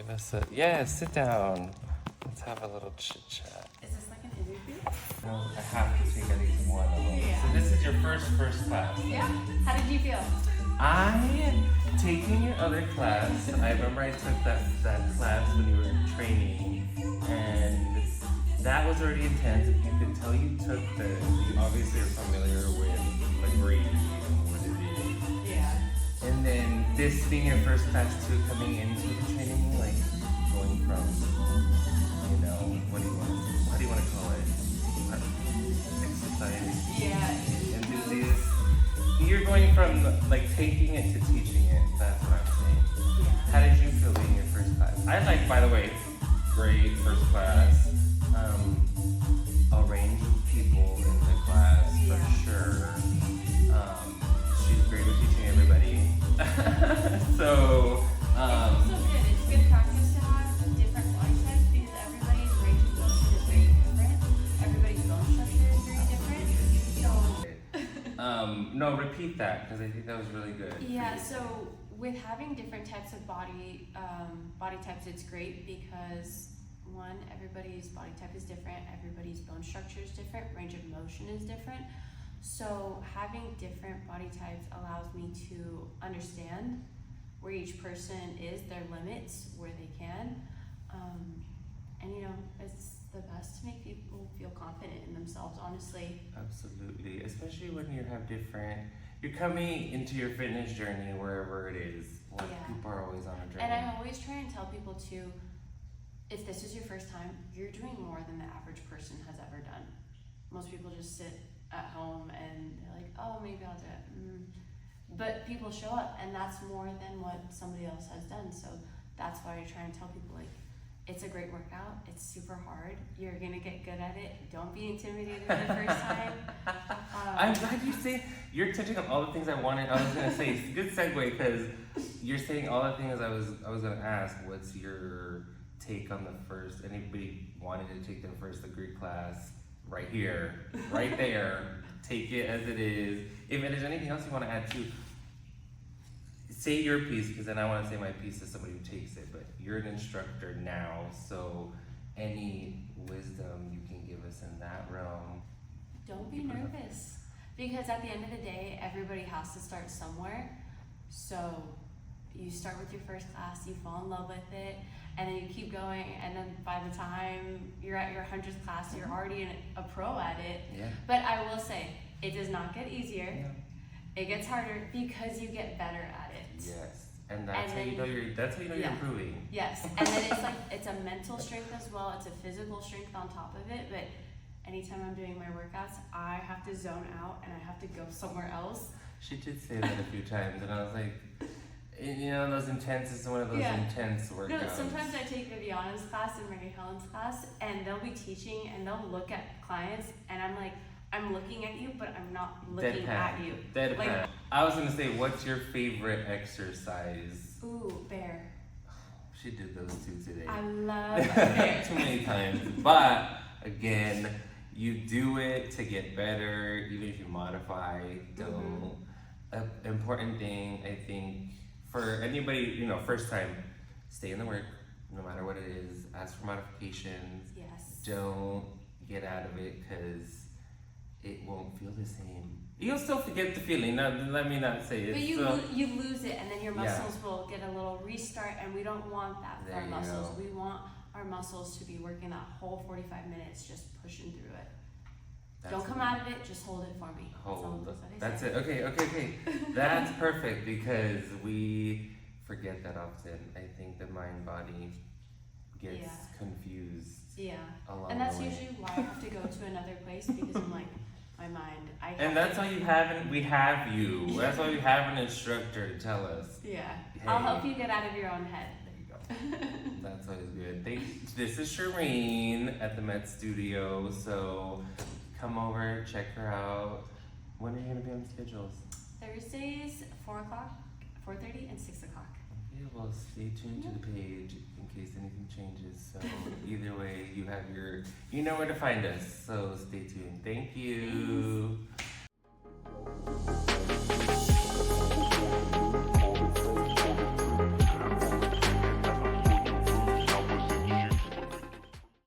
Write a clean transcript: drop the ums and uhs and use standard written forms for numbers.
give us a, yeah, sit down. Let's have a little chit chat. Is this like an interview? No, I have to take at least one of them. Yeah. So this is your first class. Yeah. How did you feel? Taking your other class, I remember I took that class when you were training, and that was already intense. You could tell you took you obviously are familiar with Lagree and what it is. Yeah. And then this being your first class too, coming into the training, like going from, you know, how do you want to call it? Exercise. Yeah. Enthusiast. You're going from like taking it to teaching it. That's what I'm saying. Yeah. How did you feel being your first class? I like, by the way, great first class. A range of people in the class for sure. She's great with teaching everybody. So. It's also good. It's good practice to have different body types because everybody's range of motion is very different. Everybody's bone structure is very different. So. No, repeat that because I think that was really good. Yeah. So with having different types of body types, it's great because one, everybody's body type is different. Everybody's bone structure is different. Range of motion is different. So having different body types allows me to understand where each person is, their limits, where they can. And you know, it's the best to make people feel confident in themselves, honestly. Absolutely, especially when you have you're coming into your fitness journey wherever it is. Well, Yeah. people are always on a journey. And I always try and tell people too, if this is your first time, you're doing more than the average person has ever done. Most people just sit at home and they're like, oh, maybe I'll do it. But people show up, and that's more than what somebody else has done. So that's why I try and tell people, like, it's a great workout. It's super hard. You're gonna get good at it. Don't be intimidated the first time. I'm glad you say you're touching on all the things I wanted. I was gonna say, it's a good segue because you're saying all the things I was gonna ask. What's your take on the first? Anybody wanted to take their first Lagree class? Right here, right there. Take it as it is. If there's anything else you want to add to, say your piece, because then I want to say my piece to somebody who takes it. But you're an instructor now, so any wisdom you can give us in that realm. Don't be nervous, because at the end of the day, everybody has to start somewhere. So you start with your first class, you fall in love with it, and then you keep going, and then by the time you're at your 100th class, you're already a pro at it. Yeah. But I will say, it does not get easier. Yeah. It gets harder because you get better at it. Yes, and that's And how then- you know you're improving. Yes, and then it's like, it's a mental strength as well, it's a physical strength on top of it, but anytime I'm doing my workouts, I have to zone out and I have to go somewhere else. She did say that a few times, and I was like, you know, those intense is one of those intense workouts. No, sometimes I take Viviana's class and Mary Helen's class, and they'll be teaching and they'll look at clients, and I'm like, I'm looking at you, but I'm not looking at you. Deadpan. Like, I was gonna say, what's your favorite exercise? ooh, bear. She did those two today. I love bear. Too many times. But again, you do it to get better, even if you modify. Don't. An important thing, I think, for anybody, you know, first time, stay in the work, no matter what it is. Ask for modifications. Yes. Don't get out of it because it won't feel the same. You'll still forget the feeling. Now, let me not say it. But you lose it, and then your muscles will get a little restart, and we don't want that for our muscles. We want our muscles to be working that whole 45 minutes, just pushing through it. Don't come out of it, just hold it for me. That's it. Okay. That's perfect because we forget that often. I think the mind-body gets confused. Yeah. Along And that's the way. usually why I have to go to another place because I'm like, my mind. And that's why we have you. That's why we have an instructor to tell us. Yeah. Hey. I'll help you get out of your own head. There you go. That's always good. This is Shereen at the Met Studio, so come over, check her out. When are you going to be on the schedules? Thursdays, 4 o'clock, 4:30, and 6 o'clock. Okay, well, stay tuned to the page in case anything changes. So either way, you know where to find us. So stay tuned. Thank you.